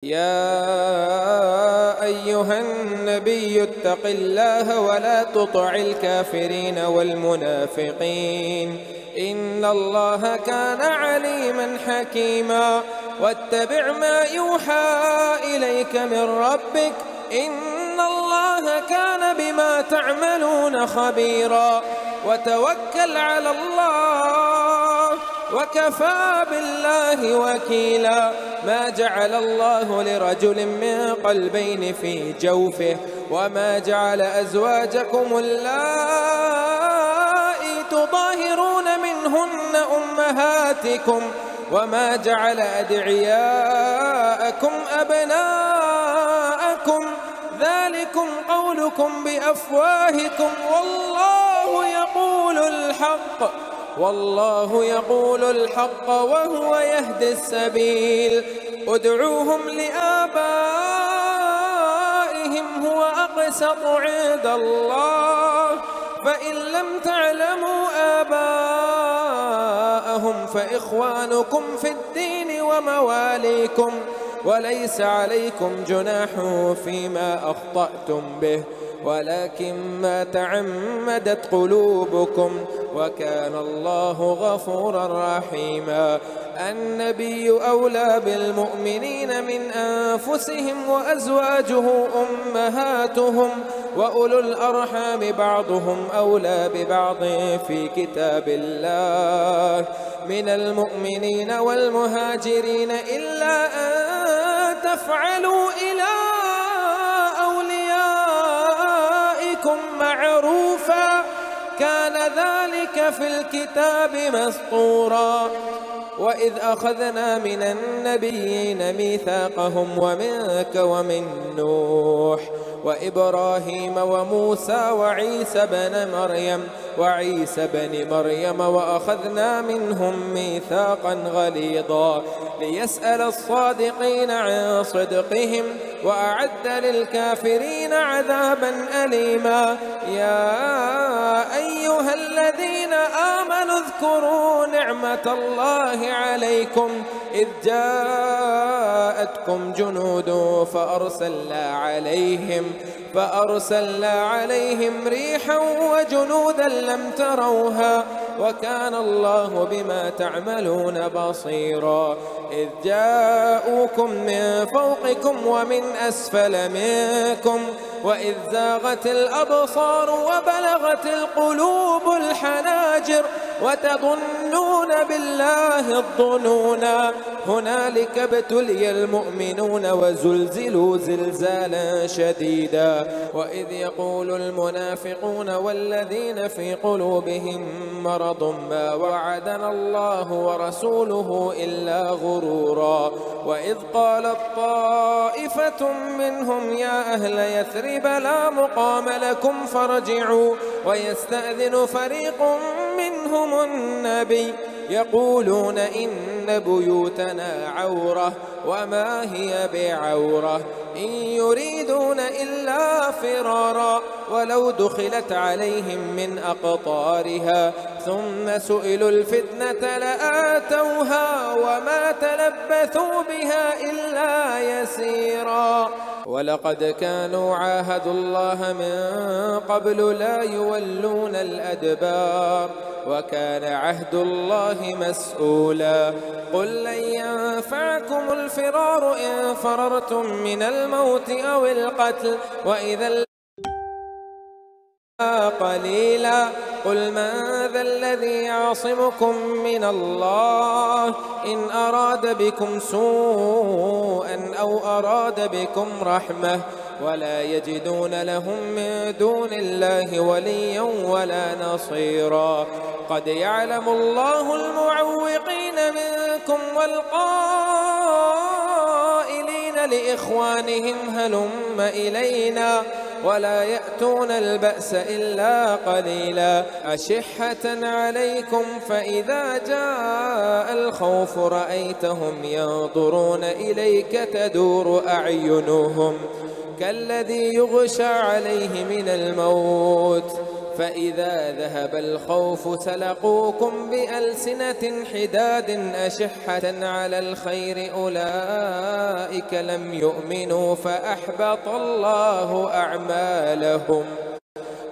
يا أيها النبي اتق الله ولا تطع الكافرين والمنافقين إن الله كان عليما حكيما واتبع ما يوحى إليك من ربك إن الله كان بما تعملون خبيرا وتوكل على الله وكفى بالله وكيلا ما جعل الله لرجل من قلبين في جوفه وما جعل أزواجكم اللائي تظاهرون منهن أمهاتكم وما جعل أدعياءكم أبناءكم ذلكم قولكم بأفواهكم والله يقول الحق وهو يهدي السبيل ادعوهم لآبائهم هو أقسط عند الله فإن لم تعلموا آباءهم فإخوانكم في الدين ومواليكم وليس عليكم جناح فيما أخطأتم به ولكن ما تعمدت قلوبكم وكان الله غفورا رحيما النبي أولى بالمؤمنين من أنفسهم وأزواجه أمهاتهم وأولو الأرحام بعضهم أولى ببعض في كتاب الله من المؤمنين والمهاجرين إلا أن تفعلوا إلى أوليائكم معروفا كان ذلك في الكتاب مسطورا وإذ أخذنا من النبيين ميثاقهم ومنك ومن نوح وإبراهيم وموسى وعيسى بن مريم وأخذنا منهم ميثاقا غليظا ليسأل الصادقين عن صدقهم وأعد للكافرين عذابا أليما يا أيها الذين آمنوا اذكروا نعمة الله عليكم إذ جاءتكم جنود فأرسلنا عليهم ريحا وجنودا لم تروها وكان الله بما تعملون بصيرا إذ جاءوكم من فوقكم ومن أسفل منكم وإذ زاغت الأبصار وبلغت القلوب الحناجر وتظنون بالله الظنونا هنالك ابتلي المؤمنون وزلزلوا زلزالا شديدا وإذ يقول المنافقون والذين في قلوبهم مرض ما وعدنا الله ورسوله إلا غرورا وإذ قالت طائفة منهم يا أهل يثرب لا مقام لكم فارجعوا ويستأذن فريق منهم النبي يقولون إن بيوتنا عورة وما هي بعورة إن يريدون إلا فرارا ولو دخلت عليهم من أقطارها ثم سئلوا الفتنة لآتوها وما تلبثوا بها إلا يسيرا ولقد كانوا عاهدوا الله من قبل لا يولون الأدبار وكان عهد الله مسؤولا قل لن ينفعكم الفرار إن فررتم من الموت أو القتل وإذا قليلا قل من ذا الذي يعصمكم من الله إن أراد بكم سوءا أو أراد بكم رحمة ولا يجدون لهم من دون الله وليا ولا نصيرا قد يعلم الله المعوقين منكم والقائلين لإخوانهم هلم إلينا ولا يأتون البأس إلا قليلا أشحة عليكم فإذا جاء الخوف رأيتهم ينظرون إليك تدور أعينهم كالذي يغشى عليه من الموت فإذا ذهب الخوف سلقوكم بألسنة حداد أشحة على الخير أولئك لم يؤمنوا فأحبط الله أعمالهم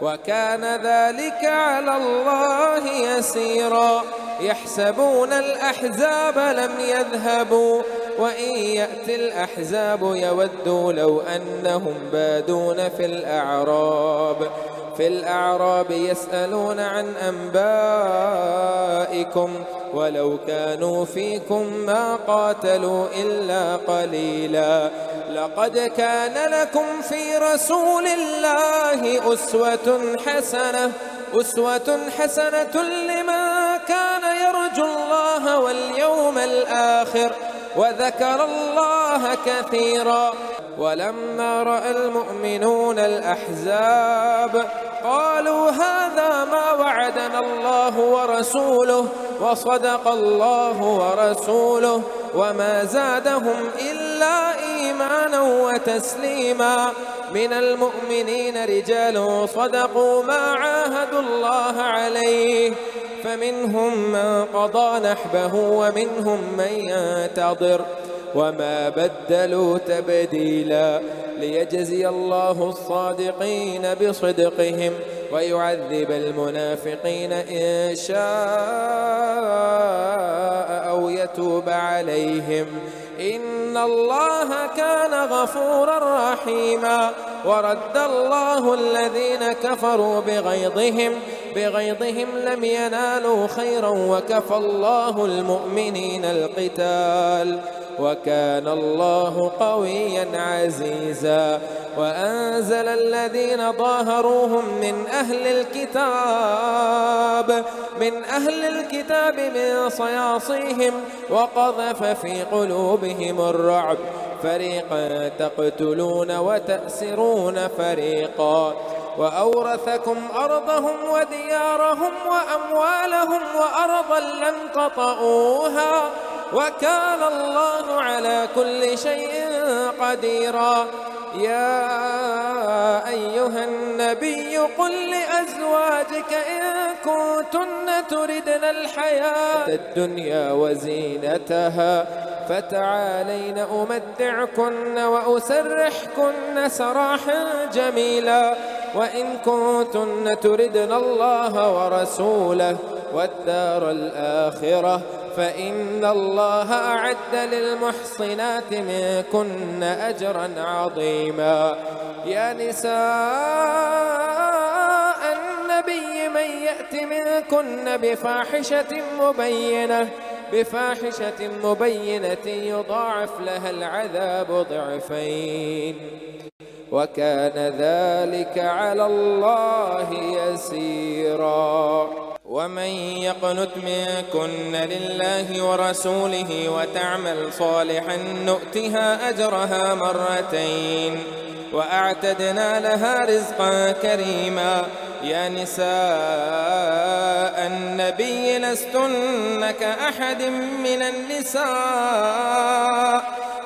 وكان ذلك على الله يسيرا. يحسبون الأحزاب لم يذهبوا وإن يأتي الأحزاب يودوا لو أنهم بادون في الأعراب يسألون عن أنبائكم ولو كانوا فيكم ما قاتلوا إلا قليلا. لقد كان لكم في رسول الله أسوة حسنة لمن كان يرجو الله واليوم الآخر وذكر الله كثيرا. ولما رأى المؤمنون الأحزاب قالوا هذا ما وعدنا الله ورسوله وصدق الله ورسوله وما زادهم إلا إيمانا وتسليما. من المؤمنين رجال صدقوا ما عاهدوا الله عليه فمنهم من قضى نحبه ومنهم من ينتظر وما بدلوا تبديلا. ليجزي الله الصادقين بصدقهم ويعذب المنافقين إن شاء أو يتوب عليهم إن الله كان غفورا رحيما. ورد الله الذين كفروا بغيظهم لم ينالوا خيرا وكفى الله المؤمنين القتال وكان الله قويا عزيزا. وأنزل الذين ظاهروهم من أهل الكتاب من صياصيهم وقذف في قلوبهم الرعب فريقا تقتلون وتأسرون فريقا. وأورثكم أرضهم وديارهم وأموالهم وأرضا لم تطئوها وكان الله على كل شيء قديرا. يا أيها النبي قل لأزواجك إن كنتن تردن الحياة الدنيا وزينتها فتعالين أمتعكن وأسرحكن سراحا جميلا. وإن كنتن تردن الله ورسوله والدار الآخرة فإن الله أعد للمحصنات منكن أجرا عظيما. يا نساء النبي من يأت منكن بفاحشة مبينة يضاعف لها العذاب ضعفين وكان ذلك على الله يسيرا. ومن يقنت منكن لله ورسوله وتعمل صالحا نؤتها أجرها مرتين وأعتدنا لها رزقا كريما. يا نساء النبي لستن كأحد من النساء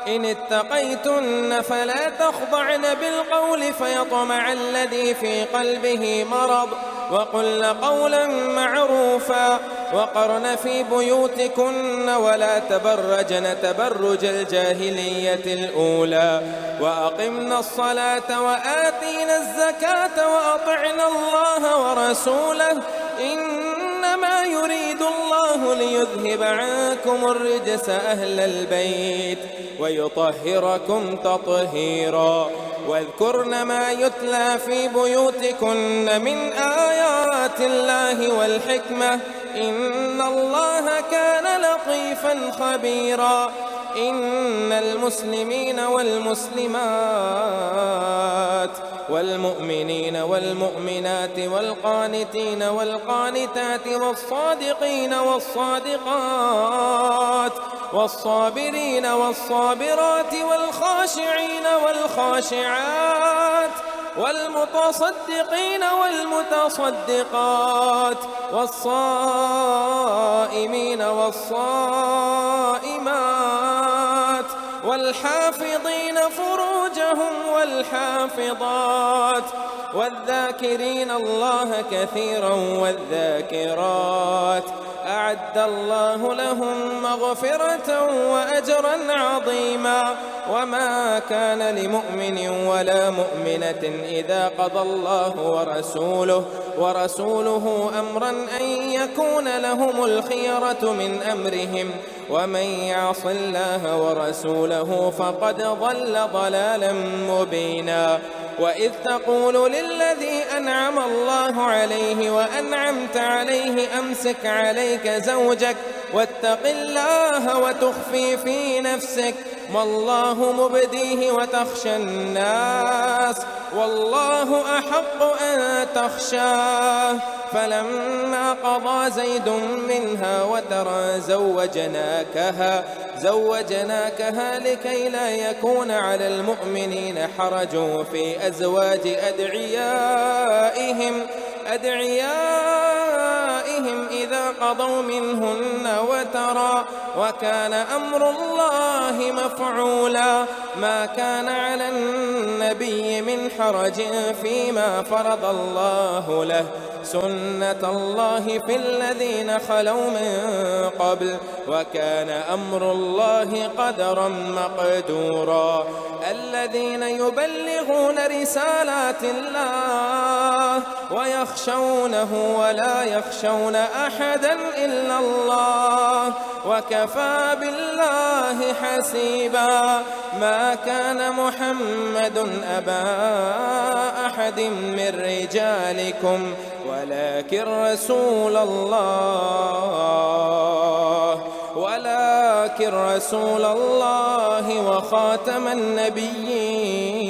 إن اتقيتن فلا تخضعن بالقول فيطمع الذي في قلبه مرض وقلن قولا معروفا. وقرن في بيوتكن ولا تبرجن تبرج الجاهلية الأولى وأقمنا الصلاة وآتينا الزكاة وأطعنا الله ورسوله إنما يريد الله ليذهب عنكم الرجس أهل البيت ويطهركم تطهيرا. واذكرن ما يتلى في بيوتكن من آيات الله والحكمة إن الله كان لطيفا خبيرا. إن المسلمين والمسلمات والمؤمنين والمؤمنات والقانتين والقانتات والصادقين والصادقات والصابرين والصابرات والخاشعين والخاشعات والمتصدقين والمتصدقات والصائمين والصائمات والحافظين فروجهم فُجُورَهُمْ وَالْحَافِظَاتِ وَالذَّاكِرِينَ اللَّهَ كَثِيرًا وَالذَّاكِرَاتِ أعد الله لهم مغفرة وأجرا عظيما. وما كان لمؤمن ولا مؤمنة إذا قضى الله ورسوله أمرا أن يكون لهم الخيرة من أمرهم ومن يعص الله ورسوله فقد ضل ضلالا مبينا. وإذ تقول للذي أنعم الله عليه وأنعمت عليه أمسك عليك زوجك واتق الله وتخفي في نفسك ما الله مبديه وتخشى الناس والله أحق أن تخشاه. فلما قضى زيد منها وترى زوجناكها لكي لا يكون على المؤمنين حرج في أزواج أدعيائهم إذا قضوا منهن وترى وكان أمر الله مفعولا. ما كان على النبي من حرج فيما فرض الله له سنة الله في الذين خلوا من قبل وكان أمر الله قدرا مقدورا. الذين يبلغون رسالات الله ويخشونه ولا يخشون أحدا إلا الله وكفى بالله حسيبا. ما كان محمد أبا أحد من رجالكم ولكن رسول الله وخاتم النبيين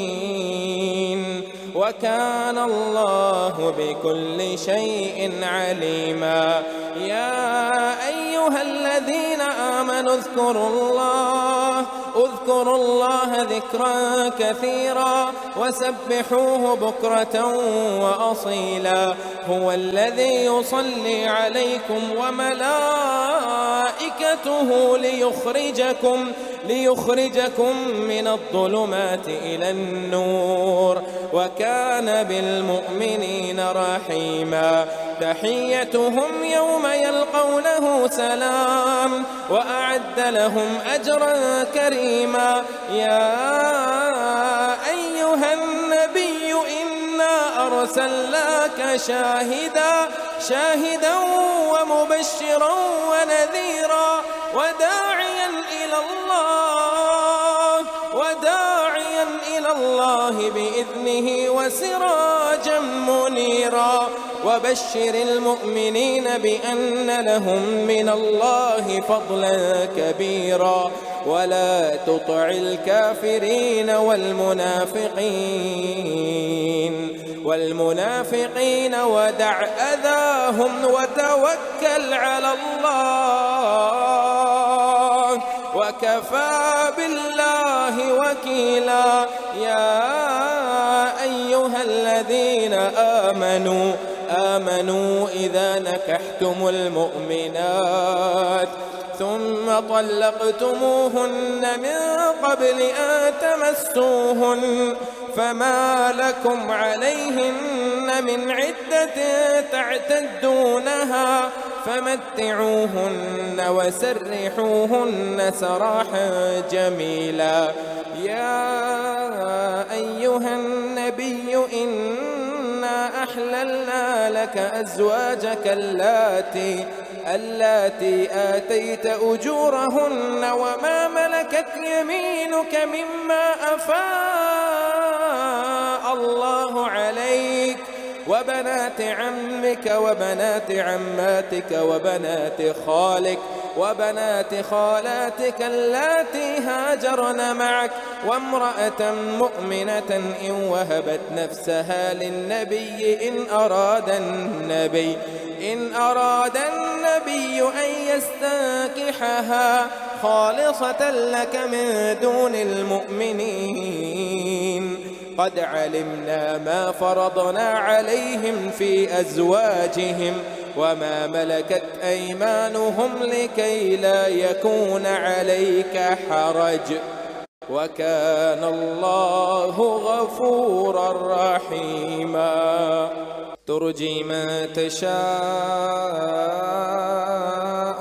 وكان الله بكل شيء عليما. يا أيها الذين آمنوا اذكروا الله ذكرا كثيرا وسبحوه بكرة وأصيلا. هو الذي يصلي عليكم وملائكته ليخرجكم من الظلمات إلى النور وكان بالمؤمنين رحيما. تحيتهم يوم يلقونه سلام وأعد لهم أجرا كريما. يا أيها النبي إنا أرسلناك شاهدا ومبشرا ونذيرا وداعيا إلى الله بإذنه وسراجا منيرا. وبشر المؤمنين بأن لهم من الله فضلا كبيرا ولا تطع الكافرين والمنافقين ودع أذاهم وتوكل على الله وكفى بالله وكيلا. يا أيها الذين آمنوا إذا نكحتم المؤمنات ثم طلقتموهن من قبل أن تمسوهن فما لكم عليهن من عدة تعتدونها فمتعوهن وسرحوهن سراحا جميلا. يا أيها النبي إنا أحللنا لك أزواجك اللاتي آتيت أجورهن وما ملكت يمينك مما أفاء الله عليك وبنات عمك وبنات عماتك وبنات خالك وبنات خالاتك اللاتي هاجرن معك وامرأة مؤمنة إن وهبت نفسها للنبي إن أراد النبي أن يستنكحها خالصة لك من دون المؤمنين. قد علمنا ما فرضنا عليهم في أزواجهم وما ملكت أيمانهم لكي لا يكون عليك حرج وكان الله الله غفورا رحيما ترجي من تشاء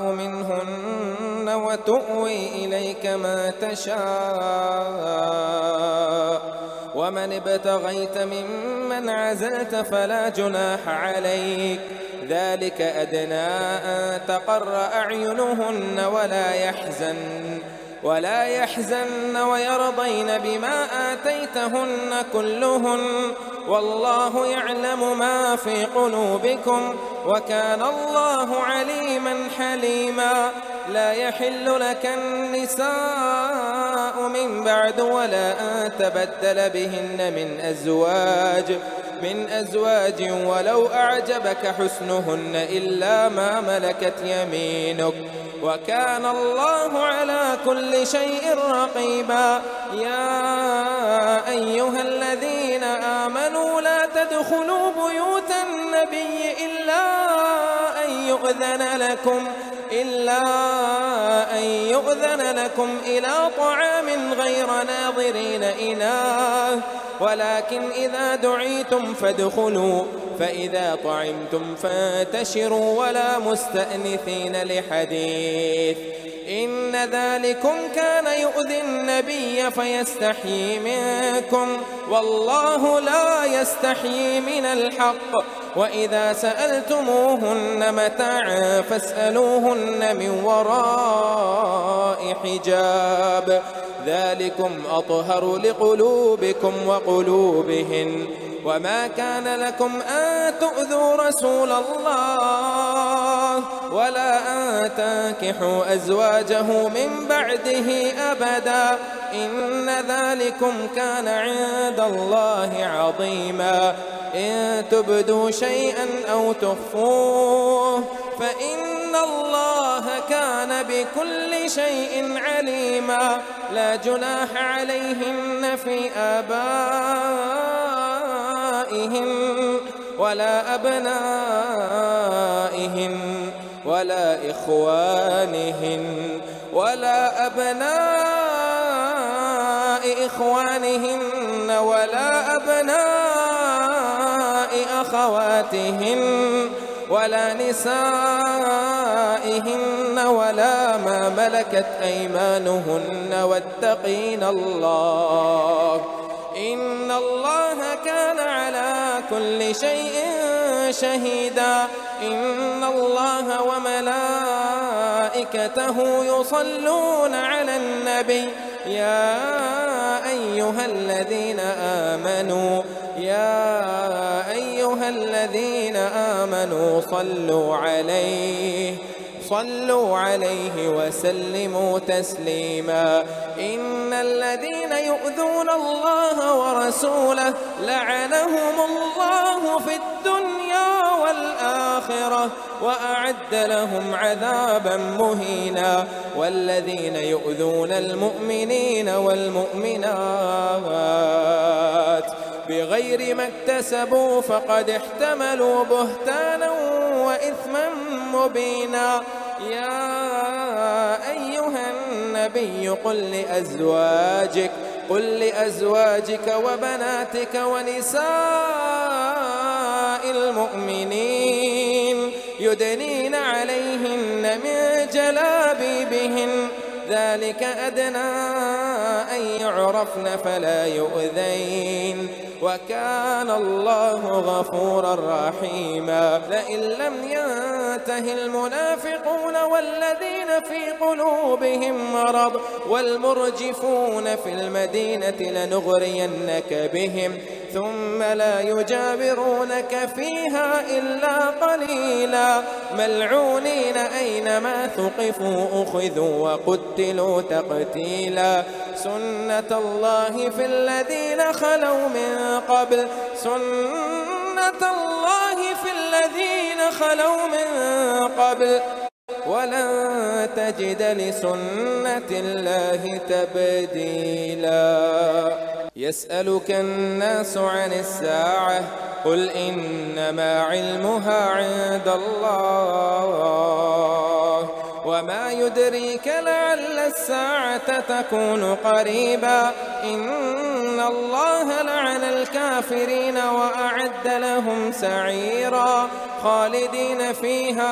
منهن وتؤوي إليك من تشاء ومن ابتغيت ممن عزلت فلا جناح عليك ذلك أدنى أن تقر أعينهن ولا يحزن ويرضين بما آتيتهن كلهن والله يعلم ما في قلوبكم وكان الله عليما حليما لا يحل لك النساء من بعد ولا أن تبدل بهن من أزواج ولو أعجبك حسنهن إلا ما ملكت يمينك وكان الله على كل شيء رقيبا يا أيها الذين آمنوا لا تدخلوا بيوت النبي إلا أن يؤذن لكم إلى طعام غير ناظرين إناه ولكن إذا دعيتم فادخلوا فإذا طعمتم فانتشروا ولا مستأنسين لحديث إن ذلكم كان يؤذي النبي فيستحيي منكم والله لا يستحيي من الحق وإذا سألتموهن متاعا فاسألوهن من وراء حجاب ذلكم أطهر لقلوبكم وقلوبهن وما كان لكم أن تؤذوا رسول الله ولا أن تنكحوا أزواجه من بعده أبدا إن ذلكم كان عند الله عظيما إن تبدوا شيئا أو تخفوه فإن الله كان بكل شيء عليما لا جناح عليهن في آبائهن ولا أبنائهن ولا إخوانهن ولا أبناء إخوانهن ولا أبناء أخواتهن ولا نسائهن ولا ما ملكت أيمانهن واتقين الله إن الله كان على كل شيء شهيدا إن الله وملائكته يصلون على النبي يا أيها الذين آمنوا صلوا عليه وسلموا تسليما إن الذين يؤذون الله ورسوله لعنهم الله في الدنيا والآخرة وأعد لهم عذابا مهينا والذين يؤذون المؤمنين والمؤمنات بغير ما اكتسبوا فقد احتملوا بهتانا وإثما مبينا يا أيها النبي قل لأزواجك وبناتك ونساء المؤمنين يدنين عليهن من جلابيبهن ذلك أدنى أن يعرفن فلا يؤذين وكان الله غفورا رحيما لئن لم ينته المنافقون والذين في قلوبهم مرض والمرجفون في المدينة لنغرينك بهم ثم لا يجاورونك فيها إلا قليلا ملعونين أينما ثقفوا أخذوا وقتلوا تقتيلا سنة الله في الذين خلوا من قبل ولن تجد لسنة الله تبديلا يسألك الناس عن الساعة قل إنما علمها عند الله وما يدريك لعل الساعة تكون قريبا إن الله الكافرين وأعد لهم سعيرا خالدين فيها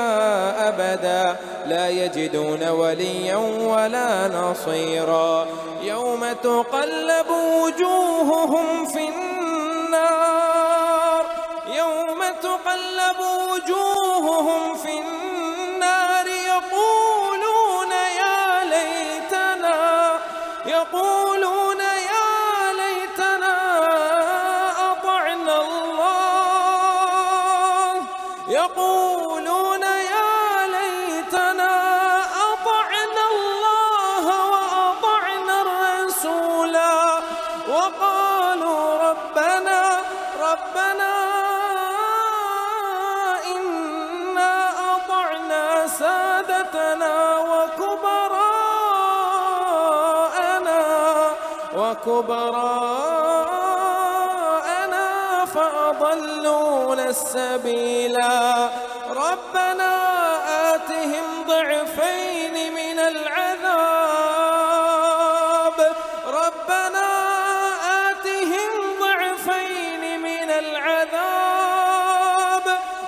أبدا لا يجدون وليا ولا نصيرا يوم تقلب وجوههم في النار يوم تقلب وجوههم في النار يقولون يا ليتنا أطعنا الله يقولون يا ليتنا أطعنا الله وأطعنا الرسولا وقالوا ربنا إنا أطعنا سادتنا وكبراءنا فأضلونا السبيلا ربنا آتهم ضعفين من العذاب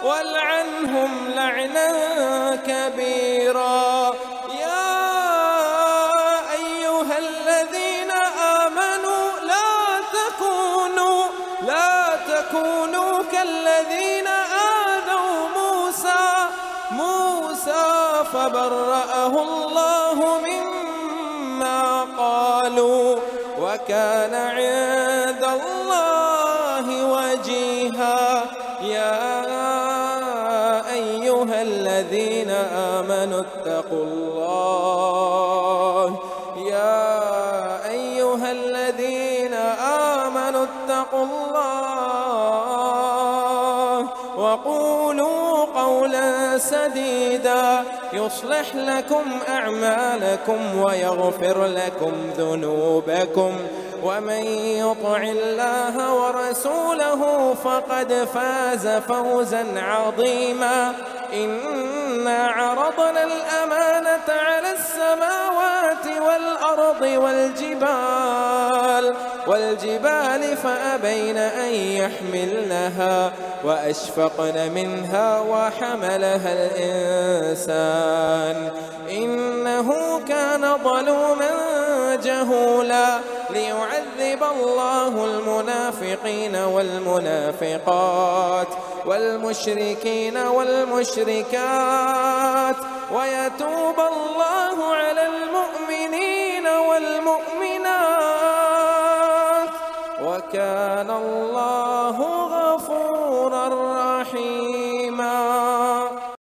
والعنهم لعنا كبيرا يا أيها الذين آمنوا لا تكونوا كالذين آذوا موسى فبرأه الله مما قالوا وكان عند الله وجيها يا أيها الذين آمنوا اتقوا الله وقولوا قولا سديدا يصلح لكم أعمالكم ويغفر لكم ذنوبكم ومن يطع الله ورسوله فقد فاز فوزا عظيما إنا عرضنا الأمانة على السماوات والأرض والجبال فأبين أن يحملنها وأشفقن منها وحملها الإنسان إنه كان ظلوما جهولا ليعذب الله المنافقين والمنافقات والمشركين والمشركات ويتوب الله على المؤمنين والمؤمنات وكان الله